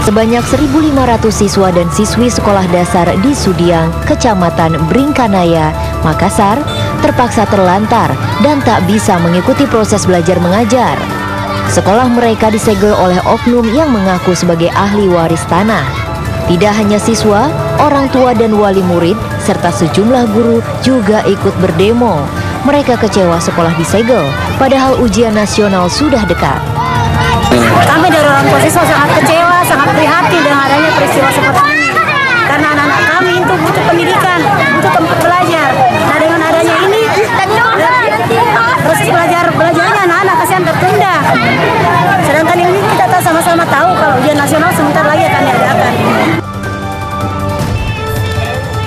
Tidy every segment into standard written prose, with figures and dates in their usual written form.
Sebanyak 1.500 siswa dan siswi sekolah dasar di Sudiang, Kecamatan Bringkanaya, Makassar, terpaksa terlantar dan tak bisa mengikuti proses belajar mengajar. Sekolah mereka disegel oleh oknum yang mengaku sebagai ahli waris tanah. Tidak hanya siswa, orang tua dan wali murid, serta sejumlah guru juga ikut berdemo. Mereka kecewa sekolah disegel, padahal ujian nasional sudah dekat. Kami dari orang tua siswa sangat kecewa, sangat prihatin dengan adanya peristiwa seperti ini. Karena anak-anak kami itu butuh pendidikan, butuh tempat belajar. Nah, dengan adanya ini, proses belajarnya anak-anak kasihan tertunda. Sedangkan ini kita sama-sama tahu kalau ujian nasional sebentar lagi akan diadakan.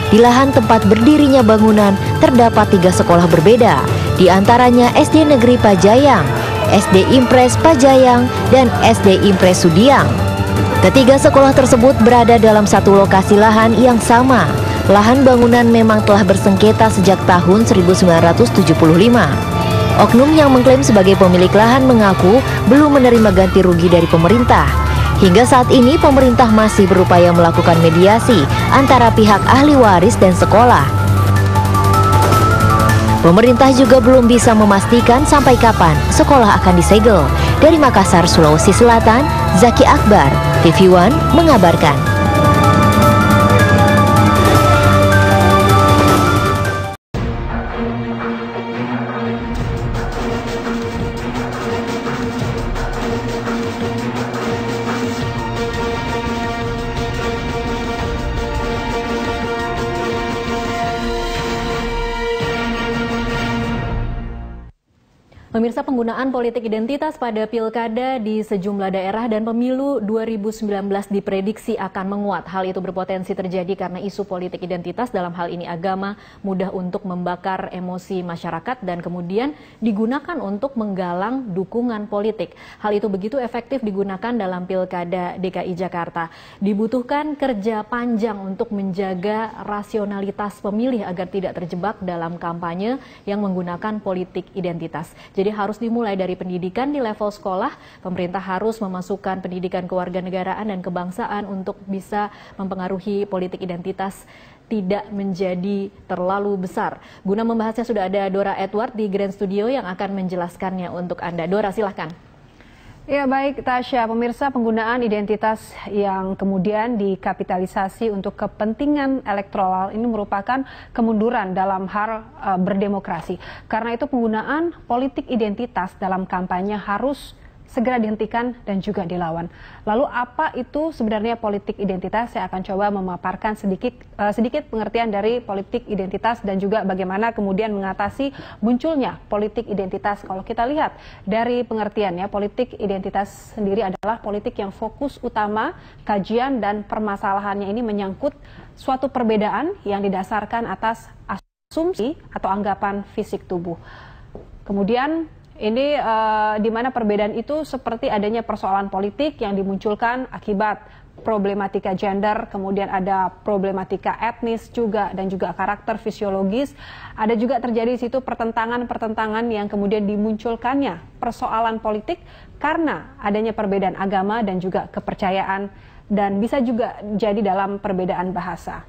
Di lahan tempat berdirinya bangunan terdapat 3 sekolah berbeda, di antaranya SD Negeri Pajayang, SD Impres Pajayang, dan SD Impres Sudiang. Ketiga sekolah tersebut berada dalam satu lokasi lahan yang sama. Lahan bangunan memang telah bersengketa sejak tahun 1975. Oknum yang mengklaim sebagai pemilik lahan mengaku belum menerima ganti rugi dari pemerintah. Hingga saat ini pemerintah masih berupaya melakukan mediasi antara pihak ahli waris dan sekolah. Pemerintah juga belum bisa memastikan sampai kapan sekolah akan disegel. Dari Makassar, Sulawesi Selatan, Zaki Akbar, TV One mengabarkan. Pemirsa, penggunaan politik identitas pada pilkada di sejumlah daerah dan pemilu 2019 diprediksi akan menguat. Hal itu berpotensi terjadi karena isu politik identitas, dalam hal ini agama, mudah untuk membakar emosi masyarakat dan kemudian digunakan untuk menggalang dukungan politik. Hal itu begitu efektif digunakan dalam pilkada DKI Jakarta. Dibutuhkan kerja panjang untuk menjaga rasionalitas pemilih agar tidak terjebak dalam kampanye yang menggunakan politik identitas. Jadi harus dimulai dari pendidikan di level sekolah. Pemerintah harus memasukkan pendidikan kewarganegaraan dan kebangsaan untuk bisa mempengaruhi politik identitas tidak menjadi terlalu besar. Guna membahasnya sudah ada Dora Edward di Grand Studio yang akan menjelaskannya untuk Anda. Dora, silahkan. Ya, baik Tasya, pemirsa, penggunaan identitas yang kemudian dikapitalisasi untuk kepentingan elektoral ini merupakan kemunduran dalam hal berdemokrasi. Karena itu penggunaan politik identitas dalam kampanye harus segera dihentikan dan juga dilawan. Lalu apa itu sebenarnya politik identitas? Saya akan coba memaparkan sedikit pengertian dari politik identitas dan juga bagaimana kemudian mengatasi munculnya politik identitas. Kalau kita lihat dari pengertiannya, politik identitas sendiri adalah politik yang fokus utama kajian dan permasalahannya ini menyangkut suatu perbedaan yang didasarkan atas asumsi atau anggapan fisik tubuh. Kemudian ini di mana perbedaan itu seperti adanya persoalan politik yang dimunculkan akibat problematika gender, kemudian ada problematika etnis juga dan juga karakter fisiologis. Ada juga terjadi di situ pertentangan-pertentangan yang kemudian dimunculkannya persoalan politik karena adanya perbedaan agama dan juga kepercayaan, dan bisa juga jadi dalam perbedaan bahasa.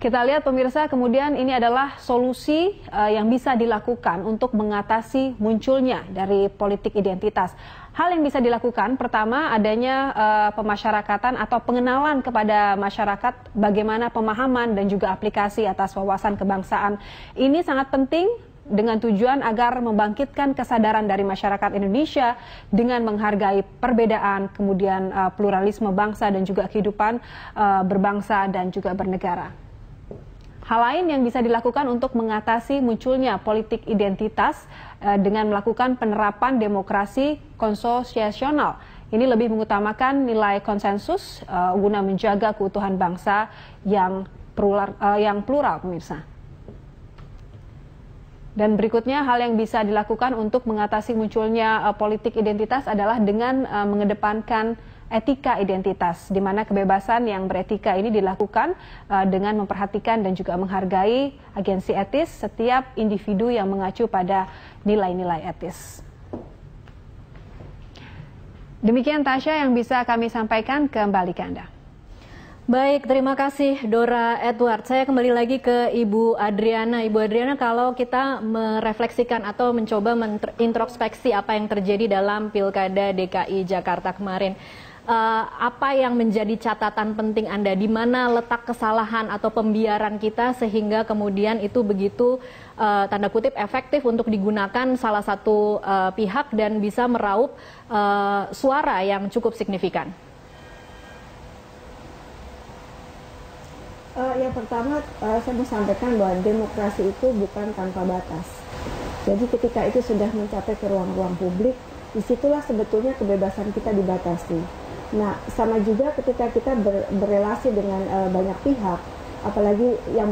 Kita lihat pemirsa, kemudian ini adalah solusi yang bisa dilakukan untuk mengatasi munculnya dari politik identitas. Hal yang bisa dilakukan, pertama adanya pemasyarakatan atau pengenalan kepada masyarakat bagaimana pemahaman dan juga aplikasi atas wawasan kebangsaan. Ini sangat penting dengan tujuan agar membangkitkan kesadaran dari masyarakat Indonesia dengan menghargai perbedaan, kemudian pluralisme bangsa dan juga kehidupan berbangsa dan juga bernegara. Hal lain yang bisa dilakukan untuk mengatasi munculnya politik identitas dengan melakukan penerapan demokrasi konsosiasional. Ini lebih mengutamakan nilai konsensus guna menjaga keutuhan bangsa yang plural, pemirsa. Dan berikutnya, hal yang bisa dilakukan untuk mengatasi munculnya politik identitas adalah dengan mengedepankan etika identitas, di mana kebebasan yang beretika ini dilakukan dengan memperhatikan dan juga menghargai agensi etis setiap individu yang mengacu pada nilai-nilai etis. Demikian Tasya yang bisa kami sampaikan, kembali ke Anda. Baik, terima kasih Dora Edward. Saya kembali lagi ke Ibu Adriana. Ibu Adriana, kalau kita merefleksikan atau mencoba introspeksi apa yang terjadi dalam Pilkada DKI Jakarta kemarin, apa yang menjadi catatan penting Anda? Di mana letak kesalahan atau pembiaran kita sehingga kemudian itu begitu tanda kutip efektif untuk digunakan salah satu pihak dan bisa meraup suara yang cukup signifikan? Yang pertama, saya mau sampaikan bahwa demokrasi itu bukan tanpa batas. Jadi ketika itu sudah mencapai ke ruang-ruang publik, disitulah sebetulnya kebebasan kita dibatasi. Nah, sama juga ketika kita berrelasi dengan banyak pihak, apalagi yang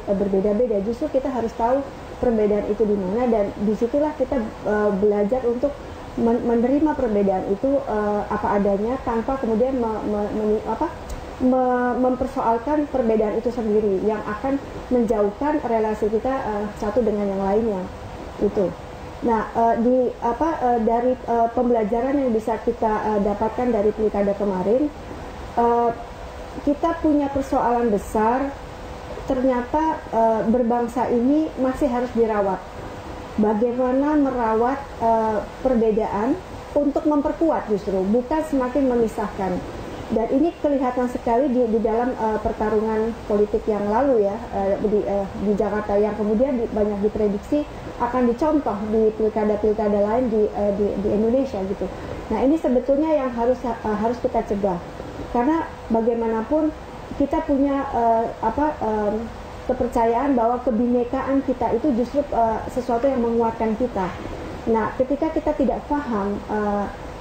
berbeda-beda, justru kita harus tahu perbedaan itu di mana, dan disitulah kita belajar untuk menerima perbedaan itu apa adanya, tanpa kemudian mempersoalkan perbedaan itu sendiri yang akan menjauhkan relasi kita satu dengan yang lainnya itu. Nah, dari pembelajaran yang bisa kita dapatkan dari pilkada kemarin, kita punya persoalan besar. Ternyata berbangsa ini masih harus dirawat. Bagaimana merawat perbedaan untuk memperkuat, justru bukan semakin memisahkan. Dan ini kelihatan sekali di dalam pertarungan politik yang lalu ya, di Jakarta, yang kemudian banyak diprediksi akan dicontoh di pilkada-pilkada lain di Indonesia gitu. Nah, ini sebetulnya yang harus kita cegah, karena bagaimanapun kita punya kepercayaan bahwa kebinekaan kita itu justru sesuatu yang menguatkan kita. Nah, ketika kita tidak paham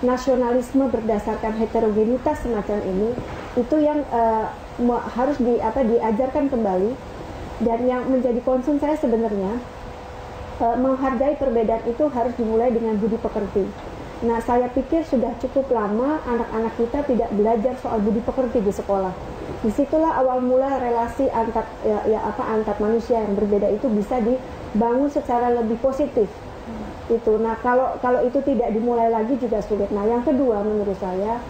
nasionalisme berdasarkan heterogenitas semacam ini, itu yang harus diajarkan kembali. Dan yang menjadi concern saya sebenarnya, menghargai perbedaan itu harus dimulai dengan budi pekerti. Nah, saya pikir sudah cukup lama anak-anak kita tidak belajar soal budi pekerti di sekolah. Disitulah awal mula relasi antar manusia yang berbeda itu bisa dibangun secara lebih positif. Itu. Nah, kalau itu tidak dimulai lagi juga sulit. Nah, yang kedua menurut saya,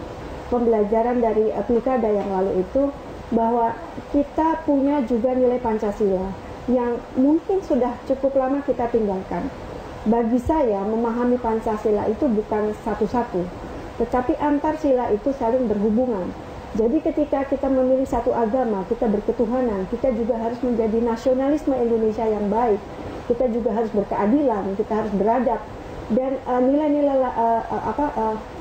pembelajaran dari pilkada yang lalu itu bahwa kita punya juga nilai Pancasila yang mungkin sudah cukup lama kita tinggalkan. Bagi saya, memahami Pancasila itu bukan satu-satu, tetapi antar sila itu saling berhubungan. Jadi ketika kita memilih satu agama, kita berketuhanan, kita juga harus menjadi nasionalisme Indonesia yang baik. Kita juga harus berkeadilan, kita harus beradab, dan nilai-nilai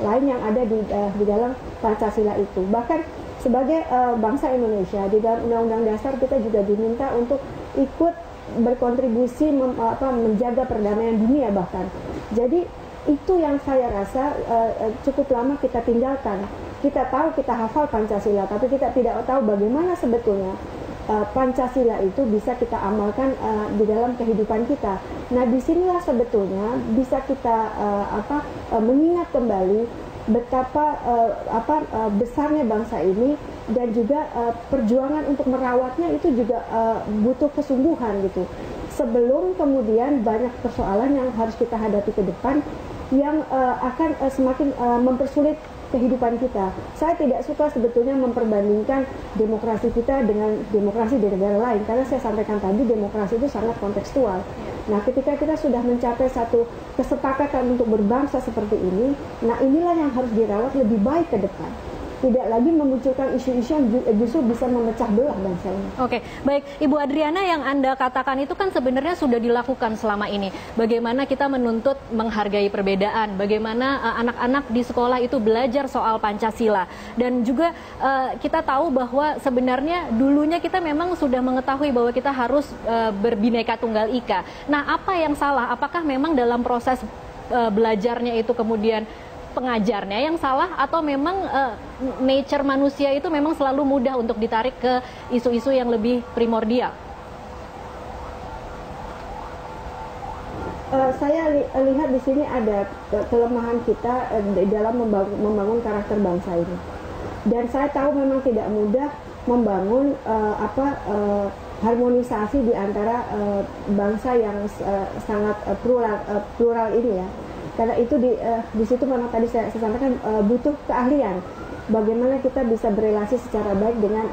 lain yang ada di dalam Pancasila itu. Bahkan sebagai bangsa Indonesia, di dalam Undang-Undang Dasar kita juga diminta untuk ikut berkontribusi menjaga perdamaian dunia bahkan. Jadi itu yang saya rasa cukup lama kita tinggalkan. Kita tahu, kita hafal Pancasila, tapi kita tidak tahu bagaimana sebetulnya Pancasila itu bisa kita amalkan di dalam kehidupan kita. Nah, disinilah sebetulnya bisa kita mengingat kembali betapa besarnya bangsa ini, dan juga perjuangan untuk merawatnya itu juga butuh kesungguhan gitu. Sebelum kemudian banyak persoalan yang harus kita hadapi ke depan yang akan semakin mempersulit kehidupan kita. Saya tidak suka sebetulnya memperbandingkan demokrasi kita dengan demokrasi di negara lain, karena saya sampaikan tadi demokrasi itu sangat kontekstual. Nah, ketika kita sudah mencapai satu kesepakatan untuk berbangsa seperti ini, nah inilah yang harus dirawat lebih baik ke depan. Tidak lagi memunculkan isu-isu yang justru bisa memecah belah bangsa ini. Oke, baik Ibu Adriana, yang Anda katakan itu kan sebenarnya sudah dilakukan selama ini. Bagaimana kita menuntut menghargai perbedaan, bagaimana anak-anak di sekolah itu belajar soal Pancasila. Dan juga kita tahu bahwa sebenarnya dulunya kita memang sudah mengetahui bahwa kita harus berbineka tunggal ika. Nah, apa yang salah? Apakah memang dalam proses belajarnya itu kemudian pengajarnya yang salah, atau memang nature manusia itu memang selalu mudah untuk ditarik ke isu-isu yang lebih primordial? Saya lihat di sini ada kelemahan kita dalam membangun karakter bangsa ini. Dan saya tahu memang tidak mudah membangun harmonisasi di antara bangsa yang sangat plural ini ya. Karena itu di situ memang tadi saya sampaikan butuh keahlian. Bagaimana kita bisa berelasi secara baik dengan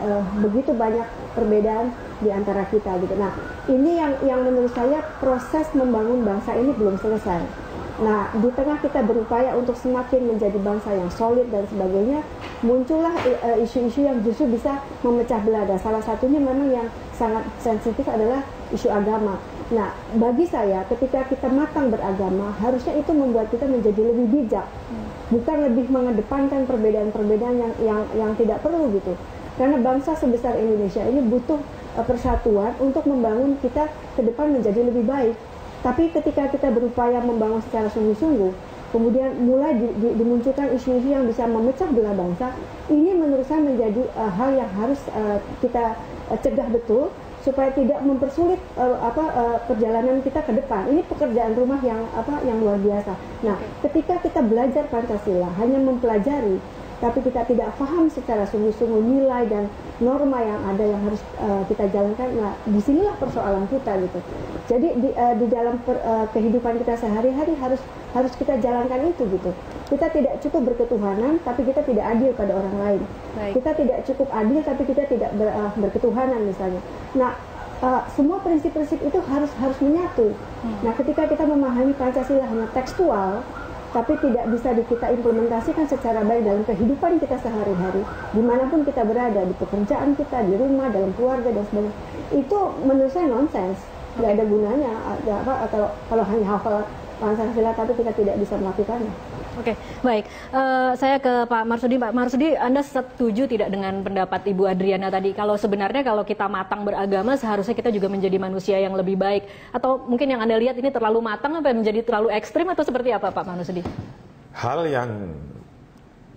begitu banyak perbedaan di antara kita gitu. Nah, ini yang menurut saya proses membangun bangsa ini belum selesai. Nah, di tengah kita berupaya untuk semakin menjadi bangsa yang solid dan sebagainya, muncullah isu-isu yang justru bisa memecah belah. Salah satunya memang yang sangat sensitif adalah isu agama. Nah, bagi saya ketika kita matang beragama, harusnya itu membuat kita menjadi lebih bijak, bukan lebih mengedepankan perbedaan-perbedaan yang tidak perlu gitu. Karena bangsa sebesar Indonesia ini butuh persatuan untuk membangun kita ke depan menjadi lebih baik. Tapi ketika kita berupaya membangun secara sungguh-sungguh, kemudian mulai dimunculkan isu-isu yang bisa memecah belah bangsa, ini menurut saya menjadi hal yang harus kita cegah betul supaya tidak mempersulit perjalanan kita ke depan. Ini pekerjaan rumah yang luar biasa. Nah, ketika kita belajar Pancasila hanya mempelajari, tapi kita tidak paham secara sungguh-sungguh nilai dan norma yang ada yang harus kita jalankan, nah disinilah persoalan kita gitu. Jadi di dalam kehidupan kita sehari-hari harus kita jalankan itu gitu. Kita tidak cukup berketuhanan, tapi kita tidak adil pada orang lain. Baik. Kita tidak cukup adil, tapi kita tidak berketuhanan misalnya. Nah, semua prinsip-prinsip itu harus menyatu. Nah, ketika kita memahami Pancasila hanya tekstual, tapi tidak bisa kita implementasikan secara baik dalam kehidupan kita sehari-hari, dimanapun kita berada, di pekerjaan kita, di rumah, dalam keluarga dan sebagainya, itu menurut saya nonsens, nggak ada gunanya. Kalau hanya hafal Pancasila tapi kita tidak bisa melakukannya. Oke, baik. Saya ke Pak Marsudi. Pak Marsudi, Anda setuju tidak dengan pendapat Ibu Adriana tadi? Kalau sebenarnya kalau kita matang beragama, seharusnya kita juga menjadi manusia yang lebih baik. Atau mungkin yang Anda lihat ini terlalu matang, apa menjadi terlalu ekstrim, atau seperti apa Pak Marsudi? Hal yang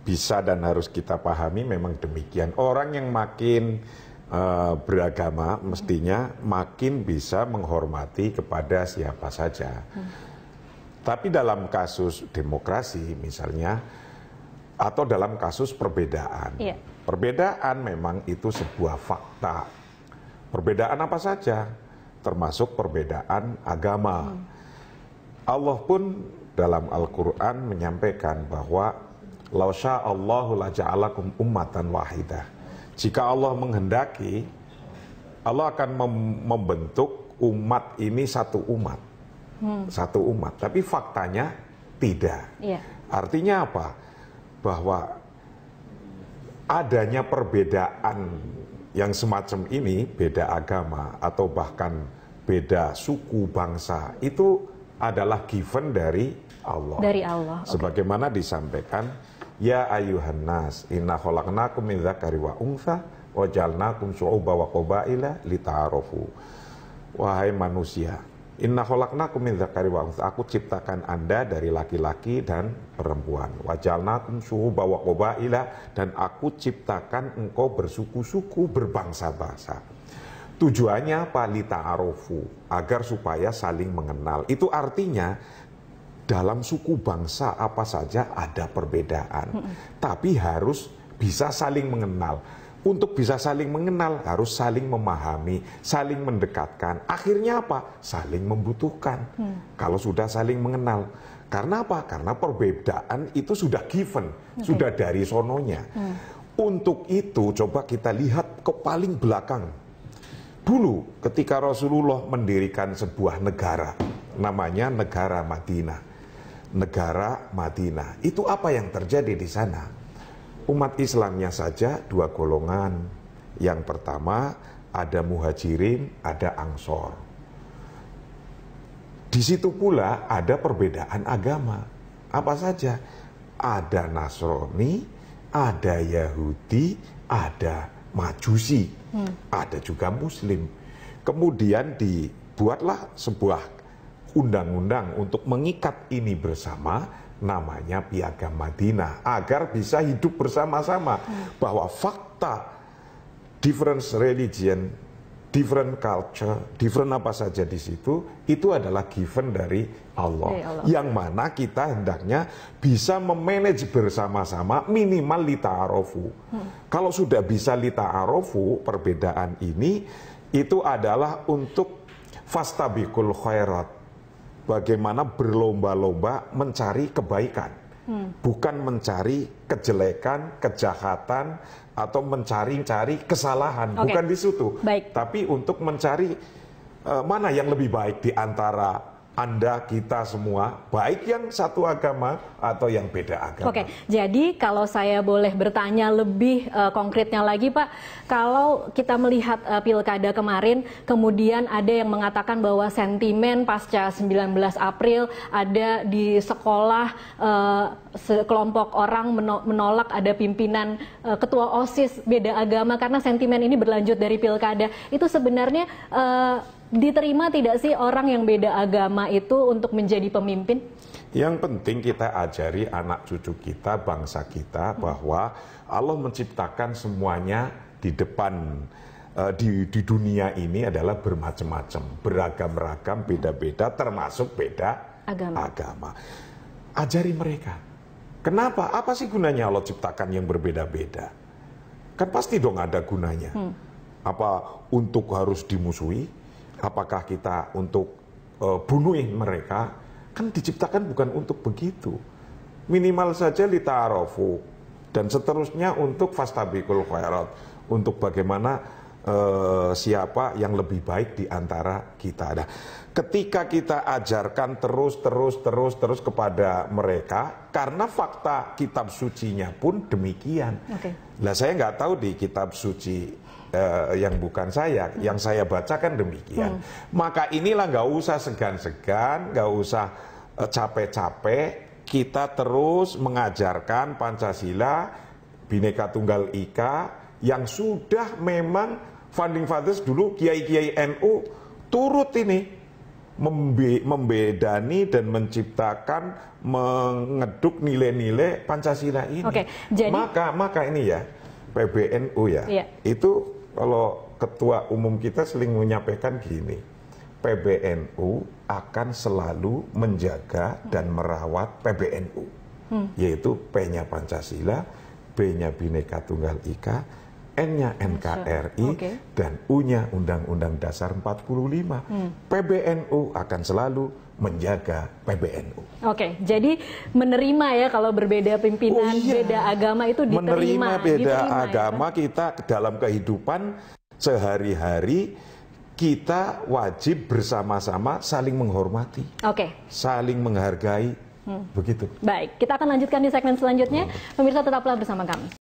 bisa dan harus kita pahami memang demikian. Orang yang makin beragama mestinya makin bisa menghormati kepada siapa saja. Tapi dalam kasus demokrasi misalnya, atau dalam kasus perbedaan, perbedaan memang itu sebuah fakta. Perbedaan apa saja, termasuk perbedaan agama. Allah pun dalam Al-Quran menyampaikan bahwa "Lau sya'allahu laja'alakum ummatan wahidah." Jika Allah menghendaki, Allah akan membentuk umat ini satu umat. Satu umat, tapi faktanya tidak. Artinya apa? Bahwa adanya perbedaan yang semacam ini, beda agama atau bahkan beda suku bangsa, itu adalah given dari Allah. Dari Allah. Sebagaimana disampaikan, ya ayuhan nas, inna khalaqnakum min dzakari wa untha wa ja'alnakum syu'uban wa qabaila lita'arafu. Wahai manusia, inna khalaqnakum min dzakari wa untha, aku ciptakan Anda dari laki-laki dan perempuan. Wa ja'alnakum syu'uban wa qabaila, dan aku ciptakan engkau bersuku-suku, berbangsa-bangsa. Tujuannya apa? Lita'arofu, agar supaya saling mengenal. Itu artinya dalam suku bangsa apa saja ada perbedaan, tapi harus bisa saling mengenal. Untuk bisa saling mengenal harus saling memahami, saling mendekatkan. Akhirnya apa? Saling membutuhkan. Kalau sudah saling mengenal. Karena apa? Karena perbedaan itu sudah given, sudah dari sononya. Untuk itu coba kita lihat ke paling belakang. Dulu ketika Rasulullah mendirikan sebuah negara, namanya negara Madinah. Negara Madinah. Itu apa yang terjadi di sana? Umat Islamnya saja dua golongan. Yang pertama ada muhajirin, ada ansor. Di situ pula ada perbedaan agama. Apa saja? Ada Nasrani, ada Yahudi, ada Majusi, ada juga Muslim. Kemudian dibuatlah sebuah undang-undang untuk mengikat ini bersama, namanya Piagam Madinah, agar bisa hidup bersama-sama. Bahwa fakta different religion, different culture, different apa saja di situ, itu adalah given dari Allah. Yang mana kita hendaknya bisa memanage bersama-sama, minimal lita'arofu. Kalau sudah bisa lita'arofu, perbedaan ini, itu adalah untuk fastabiqul khairat. bagaimana berlomba-lomba mencari kebaikan, bukan mencari kejelekan, kejahatan, atau mencari-cari kesalahan, bukan di situ. Tapi untuk mencari mana yang lebih baik di antara Anda, kita semua, baik yang satu agama atau yang beda agama. Oke, jadi kalau saya boleh bertanya lebih konkretnya lagi Pak, kalau kita melihat pilkada kemarin, kemudian ada yang mengatakan bahwa sentimen pasca 19 April ada di sekolah sekelompok orang menolak ada pimpinan ketua OSIS beda agama karena sentimen ini berlanjut dari pilkada. Itu sebenarnya diterima tidak sih orang yang beda agama itu untuk menjadi pemimpin? Yang penting kita ajari anak cucu kita, bangsa kita bahwa Allah menciptakan semuanya di depan di dunia ini adalah bermacam-macam, beragam-ragam, beda-beda, termasuk beda agama. Ajari mereka. Kenapa? Apa sih gunanya Allah ciptakan yang berbeda-beda? Kan pasti dong ada gunanya. Apa untuk harus dimusuhi? Apakah kita untuk bunuhin mereka? Kan diciptakan bukan untuk begitu. Minimal saja lita'arofu dan seterusnya untuk fastabiqul khairat, untuk bagaimana siapa yang lebih baik di antara kita. Nah, ketika kita ajarkan terus kepada mereka, karena fakta kitab sucinya pun demikian. Nah, saya nggak tahu di kitab suci yang bukan saya, yang saya bacakan demikian. Maka inilah nggak usah segan-segan, nggak usah capek-capek, kita terus mengajarkan Pancasila, Bhinneka Tunggal Ika, yang sudah memang founding fathers dulu, kiai-kiai NU turut ini membedani dan menciptakan, mengeduk nilai-nilai Pancasila ini. Jadi maka ini ya, PBNU ya, itu kalau ketua umum kita sering menyampaikan gini, PBNU akan selalu menjaga dan merawat PBNU, yaitu P-nya Pancasila, B-nya Bhinneka Tunggal Ika, N-nya NKRI, dan U-nya Undang-Undang Dasar 45. PBNU akan selalu menjaga PBNU. Jadi menerima ya kalau berbeda pimpinan, beda agama itu diterima. Menerima beda agama ya, kita dalam kehidupan sehari-hari kita wajib bersama-sama saling menghormati, saling menghargai, begitu. Baik, kita akan lanjutkan di segmen selanjutnya. Pemirsa tetaplah bersama kami.